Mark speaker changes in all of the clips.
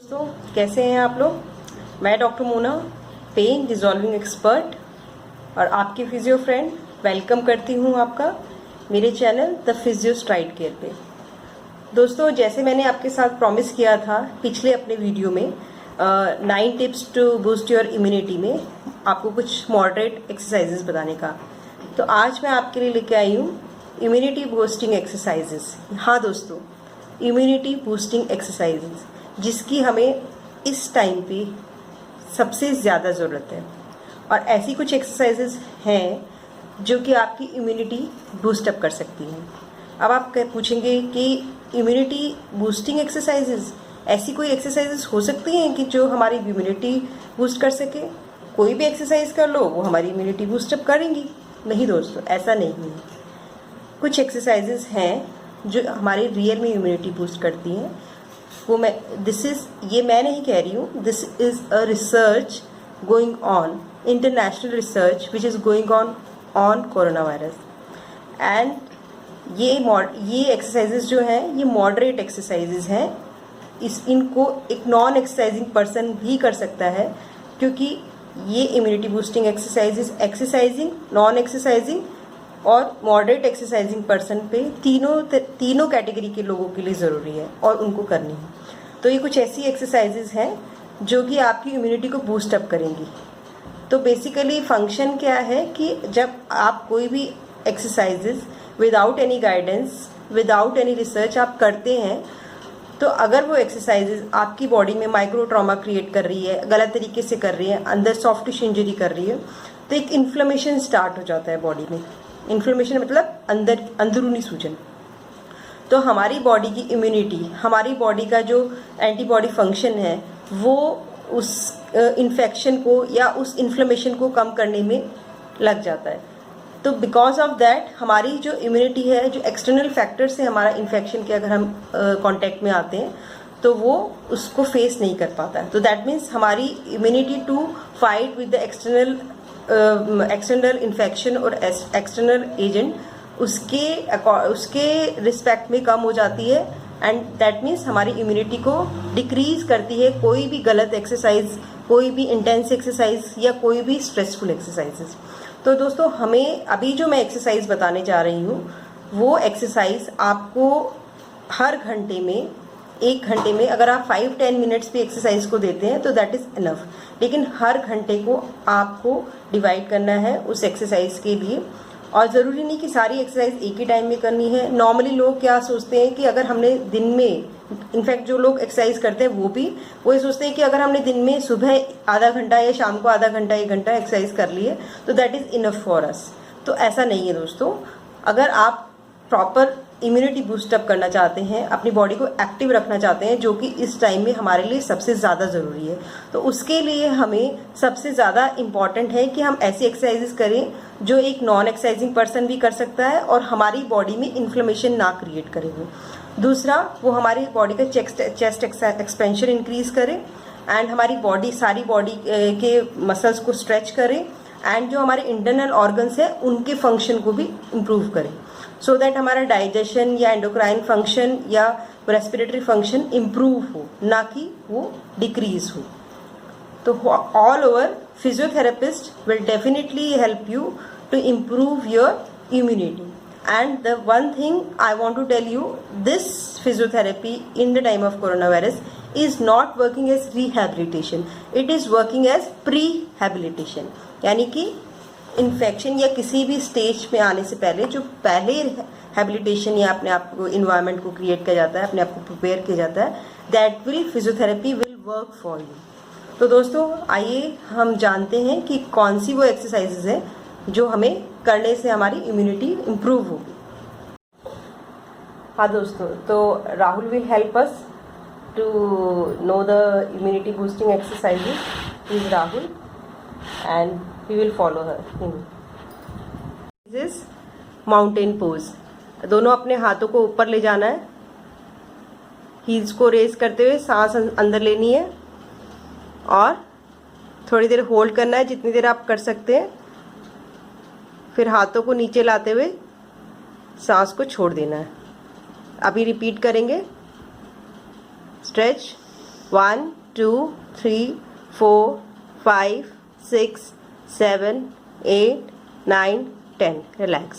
Speaker 1: दोस्तों कैसे हैं आप लोग। मैं doctor Mona, pain dissolving expert और आपकी फिजियो फ्रेंड वेलकम करती हूं आपका मेरे channel the physio stride care पे। दोस्तों जैसे मैंने आपके साथ प्रॉमिस किया था पिछले अपने वीडियो में 9 tips to boost your immunity में आपको कुछ मॉडरेट एक्सरसाइजेस बताने का, तो आज मैं आपके लिए लेके आई हूँ इम्यूनिटी बूस्टिंग एक्सरसाइजेस। हाँ दोस्तों, इम्यूनिटी बूस्टिंग एक्सरसाइजेस जिसकी हमें इस टाइम पे सबसे ज़्यादा ज़रूरत है। और ऐसी कुछ एक्सरसाइजेस हैं जो कि आपकी इम्यूनिटी बूस्ट अप कर सकती हैं। अब आप पूछेंगे कि इम्यूनिटी बूस्टिंग एक्सरसाइजेस, ऐसी कोई एक्सरसाइजेस हो सकती हैं कि जो हमारी इम्यूनिटी बूस्ट कर सके। कोई भी एक्सरसाइज कर लो वो हमारी इम्यूनिटी बूस्ट अप करेंगी। नहीं दोस्तों, ऐसा नहीं है। कुछ एक्सरसाइजेस हैं जो हमारी रियल में इम्यूनिटी बूस्ट करती हैं। वो ये मैं नहीं कह रही हूँ, this is a research going on, international research which is going on corona virus. And ये एक्सरसाइजेज जो हैं ये मॉडरेट एक्सरसाइजेज हैं। इनको एक नॉन एक्सरसाइजिंग पर्सन भी कर सकता है, क्योंकि ये immunity boosting exercising, non exercising और मॉडरेट एक्सरसाइजिंग पर्सन पे तीनों कैटेगरी के लोगों के लिए ज़रूरी है और उनको करनी है। तो ये कुछ ऐसी एक्सरसाइजेज हैं जो कि आपकी इम्यूनिटी को बूस्ट अप करेंगी। तो बेसिकली फंक्शन क्या है कि जब आप कोई भी exercises without any guidance, without any research आप करते हैं, तो अगर वो एक्सरसाइजेज आपकी बॉडी में माइक्रो ट्रॉमा क्रिएट कर रही है, गलत तरीके से कर रही है, अंदर सॉफ्ट टिश्यू इंजरी कर रही है, तो एक इन्फ्लेमेशन स्टार्ट हो जाता है बॉडी में। इन्फ्लेमेशन मतलब अंदरूनी सूजन। तो हमारी बॉडी की इम्यूनिटी, हमारी बॉडी का जो एंटीबॉडी फंक्शन है, वो उस इन्फेक्शन को या उस इन्फ्लेमेशन को कम करने में लग जाता है। तो बिकॉज ऑफ दैट हमारी जो इम्यूनिटी है, जो एक्सटर्नल फैक्टर से हमारा इन्फेक्शन के अगर हम कांटेक्ट में आते हैं तो वो उसको फेस नहीं कर पाता है। तो दैट मीन्स हमारी immunity to fight with the external infection और एक्सटर्नल एजेंट उसके रिस्पेक्ट में कम हो जाती है। एंड दैट मीन्स हमारी इम्यूनिटी को डिक्रीज करती है कोई भी गलत एक्सरसाइज, कोई भी इंटेंस एक्सरसाइज या कोई भी स्ट्रेसफुल एक्सरसाइजेस। तो दोस्तों हमें अभी जो मैं एक्सरसाइज बताने जा रही हूँ वो एक्सरसाइज आपको हर घंटे में, 1 घंटे में अगर आप 5-10 मिनट्स भी एक्सरसाइज को देते हैं तो दैट इज इनफ। लेकिन हर घंटे को आपको डिवाइड करना है उस एक्सरसाइज के लिए। और ज़रूरी नहीं कि सारी एक्सरसाइज एक ही टाइम में करनी है। नॉर्मली लोग क्या सोचते हैं कि अगर हमने दिन में, इनफैक्ट जो लोग एक्सरसाइज करते हैं वो ये सोचते हैं कि अगर हमने दिन में सुबह आधा घंटा या शाम को आधा घंटा 1 घंटा एक्सरसाइज कर लिए तो that is enough for us. तो ऐसा नहीं है दोस्तों। अगर आप प्रॉपर इम्यूनिटी बूस्टअप करना चाहते हैं, अपनी बॉडी को एक्टिव रखना चाहते हैं, जो कि इस टाइम में हमारे लिए सबसे ज़्यादा ज़रूरी है, तो उसके लिए हमें सबसे ज़्यादा इम्पॉर्टेंट है कि हम ऐसी एक्सरसाइजेस करें जो एक नॉन एक्सरसाइजिंग पर्सन भी कर सकता है और हमारी बॉडी में इन्फ्लेमेशन ना क्रिएट करे। दूसरा, वो हमारी बॉडी का चेस्ट एक्सपेंशन इंक्रीज करे एंड हमारी बॉडी, सारी बॉडी के मसल्स को स्ट्रेच करे एंड जो हमारे इंटरनल ऑर्गन्स हैं उनके फंक्शन को भी इम्प्रूव करें, सो दैट हमारा डाइजेशन या एंडोक्राइन फंक्शन या रेस्पिरेटरी फंक्शन इम्प्रूव हो, ना कि वो डिक्रीज हो। तो all over physiotherapist will definitely help you to improve your immunity. And the one thing I want to tell you, this physiotherapy in the time of coronavirus is not working as rehabilitation, it is working as prehabilitation। यानी कि infection या किसी भी stage में आने से पहले जो पहले हैबिलिटेशन या अपने आप को इन्वायरमेंट को क्रिएट किया जाता है, अपने आप को प्रिपेयर किया जाता है, that will physiotherapy will work for you. तो दोस्तों आइए हम जानते हैं कि कौन सी वो एक्सरसाइजेज है जो हमें करने से हमारी इम्यूनिटी इम्प्रूव होगी। हाँ दोस्तों, तो Rahul will help us to know the immunity boosting exercises. He is Rahul and we will follow him. This is mountain pose. दोनों अपने हाथों को ऊपर ले जाना है, हील्स को रेज करते हुए सांस अंदर लेनी है और थोड़ी देर होल्ड करना है, जितनी देर आप कर सकते हैं। फिर हाथों को नीचे लाते हुए सांस को छोड़ देना है। अभी रिपीट करेंगे। स्ट्रेच, 1 2 3 4 5 6 7 8 9 10। रिलैक्स।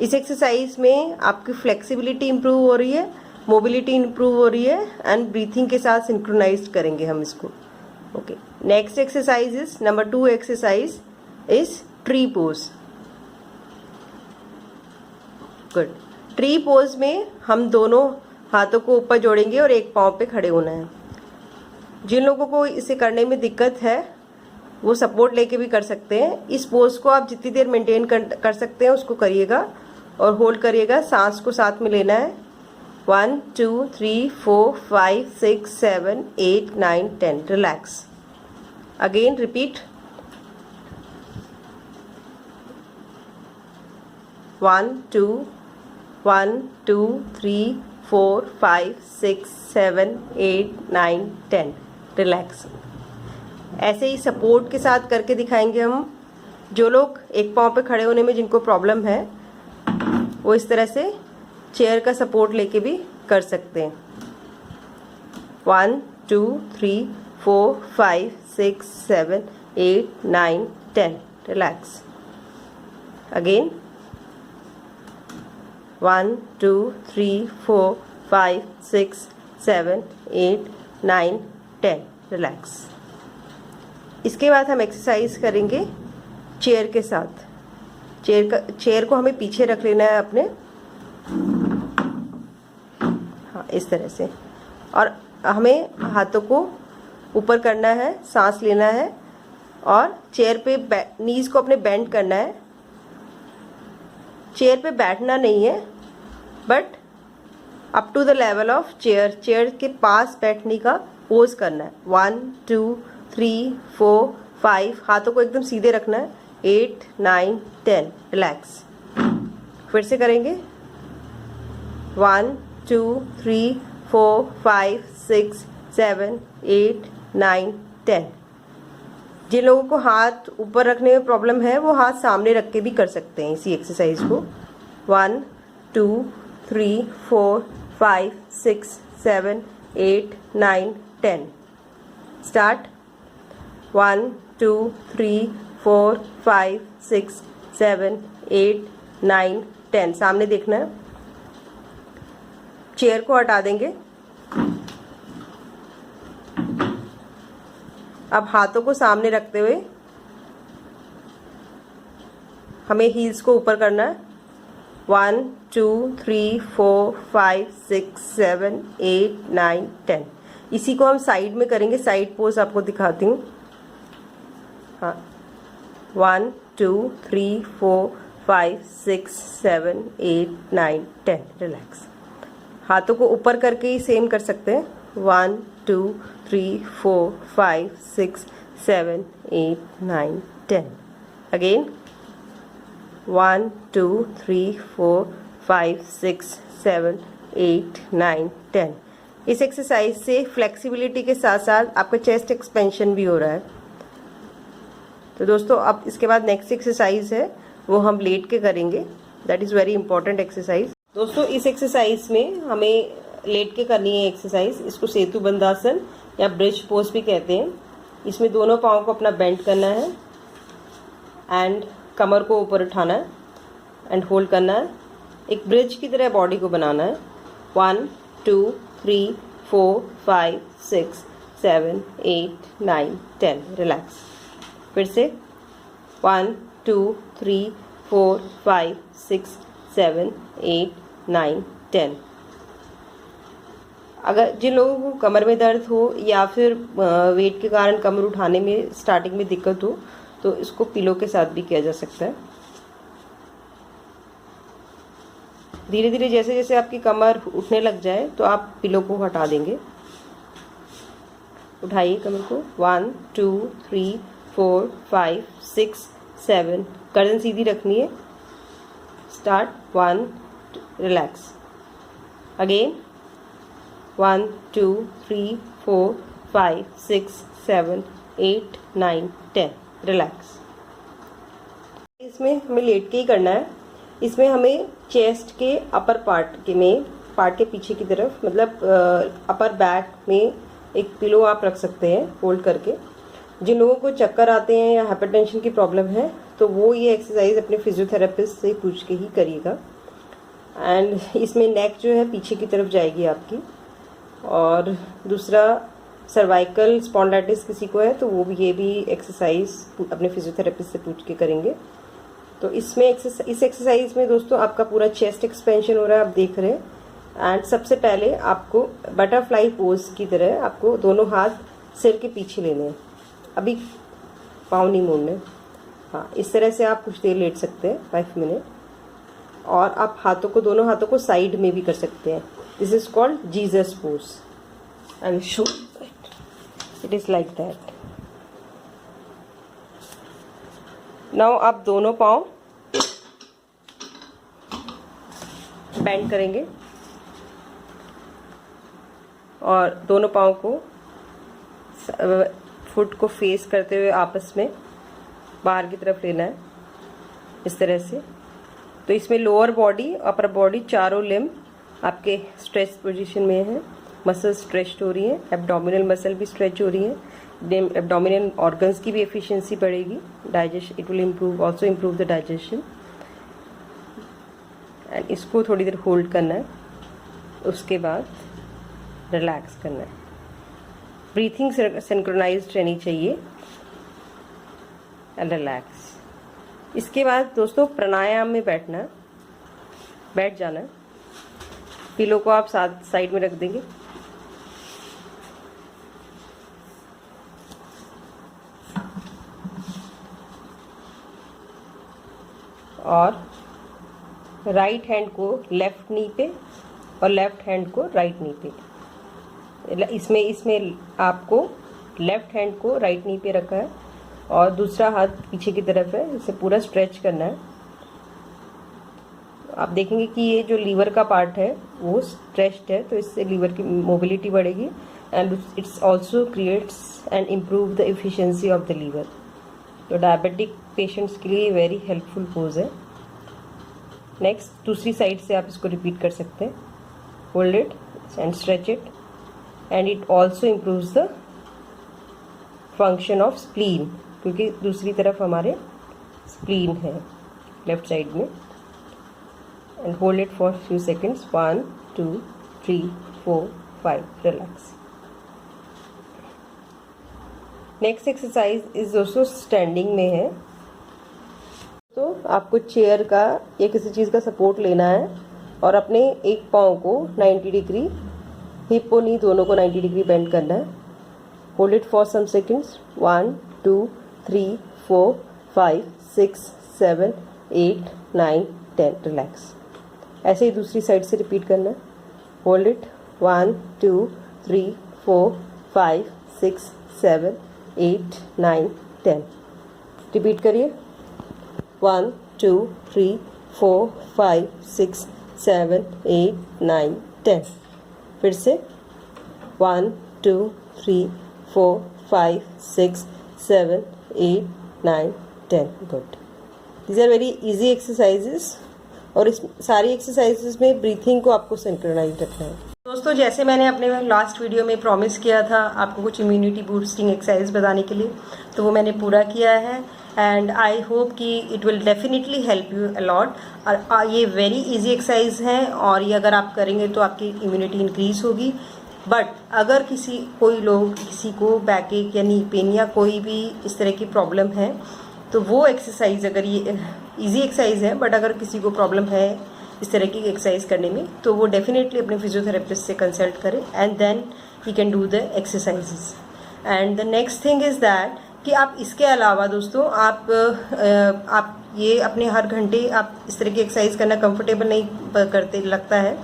Speaker 1: इस एक्सरसाइज में आपकी फ्लेक्सिबिलिटी इंप्रूव हो रही है, मोबिलिटी इंप्रूव हो रही है एंड ब्रीथिंग के साथ सिंक्रोनाइज करेंगे हम इसको। Okay, next exercise is number 2 exercise is tree pose. Good. Tree pose में हम दोनों हाथों को ऊपर जोड़ेंगे और एक पांव पे खड़े होना है। जिन लोगों को इसे करने में दिक्कत है वो सपोर्ट लेके भी कर सकते हैं। इस पोज को आप जितनी देर मेंटेन कर सकते हैं उसको करिएगा और होल्ड करिएगा। सांस को साथ में लेना है। 1 2 3 4 5 6 7 8 9 10। रिलैक्स। Again repeat. 1 2 1 2 3 4 5 6 7 8 9 10। रिलैक्स। ऐसे ही सपोर्ट के साथ करके दिखाएंगे हम। जो लोग एक पाँव पे खड़े होने में जिनको प्रॉब्लम है वो इस तरह से चेयर का सपोर्ट लेके भी कर सकते हैं। 1 2 3 4 5 6 7 8 9 10। रिलैक्स। अगेन 1 2 3 4 5 6 7 8 9 10। रिलैक्स। इसके बाद हम एक्सरसाइज करेंगे चेयर के साथ। चेयर को हमें पीछे रख लेना है अपने, हाँ इस तरह से, और हमें हाथों को ऊपर करना है, सांस लेना है और चेयर पे नीज को अपने बेंड करना है। चेयर पे बैठना नहीं है but up to the level of chair के पास बैठने का पोज करना है। 1 2 3 4 5। हाथों को एकदम सीधे रखना है। 8 9 10। रिलैक्स। फिर से करेंगे। 1 2 3 4 5 6 7 8 9 10। जिन लोगों को हाथ ऊपर रखने में प्रॉब्लम है वो हाथ सामने रख के भी कर सकते हैं इसी एक्सरसाइज को। 1 2 3 4 5 6 7 8 9 10। स्टार्ट। 1 2 3 4 5 6 7 8 9 10। सामने देखना है। चेयर को हटा देंगे। अब हाथों को सामने रखते हुए हमें हील्स को ऊपर करना है। 1 2 3 4 5 6 7 8 9 10। इसी को हम साइड में करेंगे। साइड पोज आपको दिखाती हूँ। हाँ, 1 2 3 4 5 6 7 8 9 10। रिलैक्स। हाथों को ऊपर करके ही सेम कर सकते हैं। 1 2 3 4 5 6 7 8 9 10। अगेन 1 2 3 4 5 6 7 8 9 10। इस एक्सरसाइज से फ्लेक्सिबिलिटी के साथ साथ आपका चेस्ट एक्सपेंशन भी हो रहा है। तो दोस्तों अब इसके बाद नेक्स्ट एक्सरसाइज है वो हम लेट के करेंगे। That is very important exercise. दोस्तों इस एक्सरसाइज में हमें लेट के करनी है एक्सरसाइज। इसको सेतु बंधासन या ब्रिज पोज भी कहते हैं। इसमें दोनों पाँव को अपना बेंड करना है एंड कमर को ऊपर उठाना है एंड होल्ड करना है। एक ब्रिज की तरह बॉडी को बनाना है। 1 2 3 4 5 6 7 8 9 10। रिलैक्स। फिर से 1 2 3 4 5 6 7 8 9 10। अगर जिन लोगों को कमर में दर्द हो या फिर वेट के कारण कमर उठाने में स्टार्टिंग में दिक्कत हो तो इसको पिलो के साथ भी किया जा सकता है। धीरे धीरे जैसे जैसे आपकी कमर उठने लग जाए तो आप पिलो को हटा देंगे। उठाइए कमर को। 1 2 3 4 5 6 7। गर्दन सीधी रखनी है। स्टार्ट। 1 रिलैक्स। अगेन 1 2 3 4 5 6 7 8 9 10। रिलैक्स। इसमें हमें लेट के ही करना है। इसमें हमें चेस्ट के अपर पार्ट के पीछे की तरफ, मतलब अपर बैक में एक पिलो आप रख सकते हैं फोल्ड करके। जिन लोगों को चक्कर आते हैं या हाइपरटेंशन की प्रॉब्लम है तो वो ये एक्सरसाइज अपने फिजियोथेरेपिस्ट से पूछ के ही करिएगा। एंड इसमें नेक जो है पीछे की तरफ जाएगी आपकी। और दूसरा, सर्वाइकल स्पॉन्डाइटिस किसी को है तो वो भी ये भी एक्सरसाइज अपने फिजियोथेरेपिस्ट से पूछ के करेंगे। तो इसमें इस एक्सरसाइज में दोस्तों आपका पूरा चेस्ट एक्सपेंशन हो रहा है, आप देख रहे हैं। एंड सबसे पहले आपको बटरफ्लाई पोज की तरह आपको दोनों हाथ सिर के पीछे लेने हैं, अभी पाँव नहीं मोड़ने। हाँ, इस तरह से आप कुछ देर लेट सकते हैं, 5 मिनट। और आप दोनों हाथों को साइड में भी कर सकते हैं। This is called Jesus pose. I will show it is like that. Now आप दोनों पाँव बेंड करेंगे और दोनों पाँव को फुट को फेस करते हुए आपस में बाहर की तरफ लेना है, इस तरह से। तो इसमें लोअर बॉडी, अपर बॉडी, चारों लिम्ब आपके स्ट्रेच पोजीशन में है। मसल स्ट्रेच हो रही है, एब्डोमिनल मसल भी स्ट्रेच हो रही है, एब्डोमिनल ऑर्गन्स की भी एफिशिएंसी बढ़ेगी। Digestion, it will improve, also improve the digestion. And इसको थोड़ी देर होल्ड करना है, उसके बाद रिलैक्स करना है। ब्रीथिंग सिंक्रोनाइज्ड रहनी चाहिए एंड रिलैक्स। इसके बाद दोस्तों प्राणायाम में बैठ जाना है। पिलो को आप साइड में रख देंगे और राइट हैंड को लेफ्ट नी पे और लेफ्ट हैंड को राइट नी पे। इसमें आपको लेफ्ट हैंड को राइट नी पे रखा है और दूसरा हाथ पीछे की तरफ है, इसे पूरा स्ट्रेच करना है। आप देखेंगे कि ये जो लीवर का पार्ट है वो स्ट्रेच्ड है, तो इससे लीवर की मोबिलिटी बढ़ेगी and it's also creates and improve the efficiency of the liver. तो डायबिटिक पेशेंट्स के लिए वेरी हेल्पफुल पोज है। नेक्स्ट, दूसरी साइड से आप इसको रिपीट कर सकते हैं। Hold it and stretch it and it also improves the function of spleen, क्योंकि दूसरी तरफ हमारे स्प्लीन है लेफ्ट साइड में। And hold it for few seconds, 1 2 3 4 5, relax. Next exercise is दोस्तों स्टैंडिंग में है। तो आपको चेयर का या किसी चीज़ का सपोर्ट लेना है और अपने एक पाँव को 90 डिग्री, हिप और नी दोनों को 90 डिग्री बेंड करना है। Hold it for some seconds, 1 2 3 4 5 6 7 8 9 10, relax. ऐसे ही दूसरी साइड से रिपीट करना है। होल्ड इट, 1 2 3 4 5 6 7 8 9 10, रिपीट करिए। 1 2 3 4 5 6 7 8 9 10, फिर से 1 2 3 4 5 6 7 8 9 10, good. These are very easy exercises और इस सारी एक्सरसाइजेस में ब्रीथिंग को आपको सिंक्रोनाइज रखना है। दोस्तों, जैसे मैंने अपने लास्ट वीडियो में प्रॉमिस किया था आपको कुछ इम्यूनिटी बूस्टिंग एक्सरसाइज बताने के लिए, तो वो मैंने पूरा किया है एंड आई होप कि it will definitely help you a lot. और ये वेरी इजी एक्सरसाइज हैं और ये अगर आप करेंगे तो आपकी इम्यूनिटी इंक्रीज होगी। बट अगर किसी को बैकएक या नी पेन या कोई भी इस तरह की प्रॉब्लम है तो वो एक्सरसाइज, अगर ये इजी एक्सरसाइज है बट अगर किसी को प्रॉब्लम है इस तरह की एक्सरसाइज करने में, तो वो डेफिनेटली अपने फिजियोथेरेपिस्ट से कंसल्ट करें and then he can do the exercises. And the next thing is that कि आप इसके अलावा दोस्तों आप ये अपने हर घंटे आप इस तरह की एक्सरसाइज करना कंफर्टेबल नहीं करते लगता है,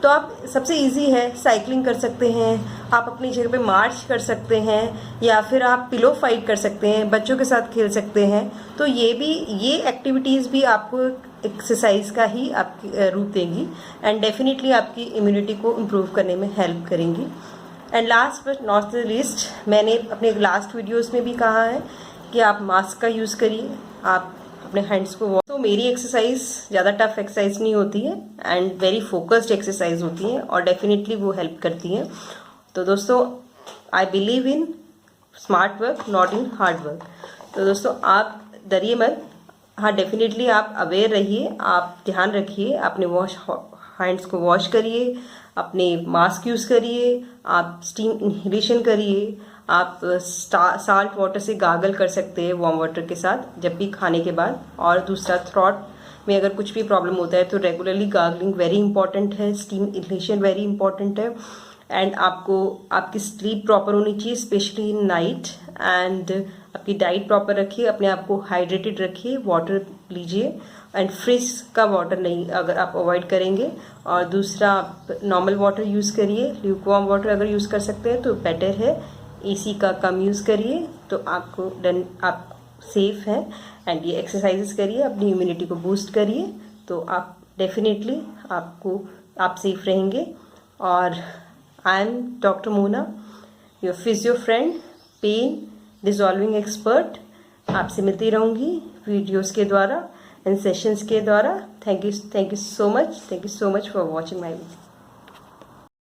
Speaker 1: तो आप सबसे इजी है साइकिलिंग कर सकते हैं, आप अपनी जगह पे मार्च कर सकते हैं या फिर आप पिलो फाइट कर सकते हैं, बच्चों के साथ खेल सकते हैं। तो ये एक्टिविटीज़ भी आपको एक्सरसाइज का ही आपकी रूप देंगी एंड डेफिनेटली आपकी इम्यूनिटी को इम्प्रूव करने में हेल्प करेंगी। And last but not the least, मैंने अपने लास्ट वीडियोस में भी कहा है कि आप मास्क का यूज़ करिए, आप अपने हैंड्स को वॉश। तो मेरी एक्सरसाइज ज़्यादा टफ एक्सरसाइज नहीं होती है एंड वेरी फोकस्ड एक्सरसाइज होती है और डेफिनेटली वो हेल्प करती हैं। तो दोस्तों I believe in smart work, not in hard work. तो दोस्तों आप डरिए मत, हाँ डेफिनेटली आप अवेयर रहिए, आप ध्यान रखिए, अपने हैंड्स को वॉश करिए, अपने मास्क यूज़ करिए, आप स्टीम इन्हेलेशन करिए, आप साल्ट वाटर से गार्गल कर सकते हैं वार्म वाटर के साथ जब भी खाने के बाद। और दूसरा, थ्रॉट में अगर कुछ भी प्रॉब्लम होता है तो रेगुलरली गार्गलिंग वेरी इंपॉर्टेंट है, स्टीम इन्हेलेशन वेरी इंपॉर्टेंट है। एंड आपको आपकी स्लीप प्रॉपर होनी चाहिए, स्पेशली इन नाइट। एंड आपकी डाइट प्रॉपर रखिए, अपने आप को हाइड्रेटेड रखिए, वाटर लीजिए एंड फ्रिज का वाटर नहीं अगर आप अवॉइड करेंगे। और दूसरा, आप नॉर्मल वाटर यूज़ करिए, ल्यूकवार्म वाटर अगर यूज़ कर सकते हैं तो बेटर है, एसी का कम यूज़ करिए तो आपको आप सेफ हैं। एंड ये एक्सरसाइजेस करिए, अपनी इम्यूनिटी को बूस्ट करिए, तो आप डेफिनेटली आप सेफ रहेंगे। और I am doctor Mona, your physio friend, pain dissolving expert. आपसे मिलती रहूँगी वीडियोस के द्वारा एंड सेशंस के द्वारा। Thank you so much for watching my video.